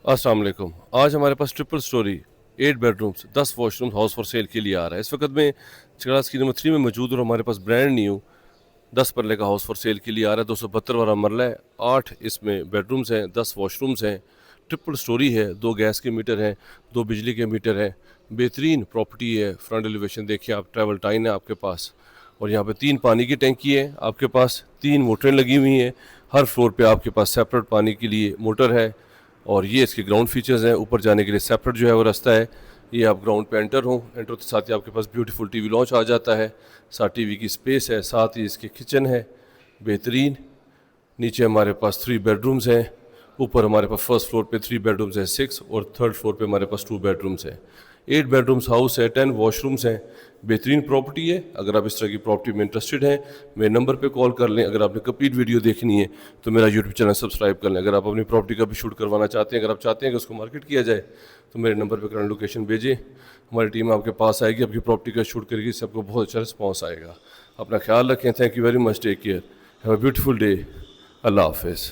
अस्सलाम वालेकुम। आज हमारे पास triple storey 8 bedrooms 10 washroom house for sale के लिए आ रहा है। इस वक्त में चिकड़ा की नंबर 3 में मौजूद और हमारे पास ब्रांड न्यू 10 मरले का हाउस फॉर सेल के लिए आ रहा है। 272 वाला मरला है। 8 इसमें बेडरूम्स हैं, 10 वॉशरूम्स हैं, ट्रिपल स्टोरी है, 2 गैस के मीटर हैं, 2 बिजली के मीटर हैं। बेहतरीन प्रॉपर्टी है। फ्रंट एलिवेशन देखिए आप, ट्रैवल टाइन है आपके पास। और यहाँ पे 3 पानी की टैंकी है आपके पास, 3 मोटरें लगी हुई हैं। हर फ्लोर पे आपके पास सेपरेट पानी के लिए मोटर है। और ये इसके ग्राउंड फीचर्स हैं। ऊपर जाने के लिए सेपरेट जो है वो रास्ता है। ये आप ग्राउंड पे एंटर हो, एंटर के साथ ही आपके पास ब्यूटीफुल टीवी लॉन्च आ जाता है। साथ टीवी की स्पेस है, साथ ही इसके किचन है बेहतरीन। नीचे हमारे पास 3 बेडरूम्स हैं। ऊपर हमारे पास फर्स्ट फ्लोर पे 3 बेडरूम्स हैं 6, और थर्ड फ्लोर पे हमारे पास 2 बेडरूम्स हैं। 8 बेडरूम्स हाउस है, 10 वॉशरूम्स हैं। बेहतरीन प्रॉपर्टी है। अगर आप इस तरह की प्रॉपर्टी में इंटरेस्टेड हैं, मेरे नंबर पे कॉल कर लें। अगर आपने कंप्लीट वीडियो देखनी है तो मेरा यूट्यूब चैनल सब्सक्राइब कर लें। अगर आप अपनी प्रॉपर्टी का भी शूट करवाना चाहते हैं, अगर आप चाहते हैं कि उसको मार्केट किया जाए, तो मेरे नंबर पर करंट लोकेशन भेजें। हमारी टीम आपके पास आएगी, आपकी प्रॉपर्टी का शूट करेगी, इससे आपको बहुत अच्छा रिस्पॉन्स आएगा। अपना ख्याल रखें। Thank you very much. Take care. Have a beautiful day. अल्लाह हाफिज़।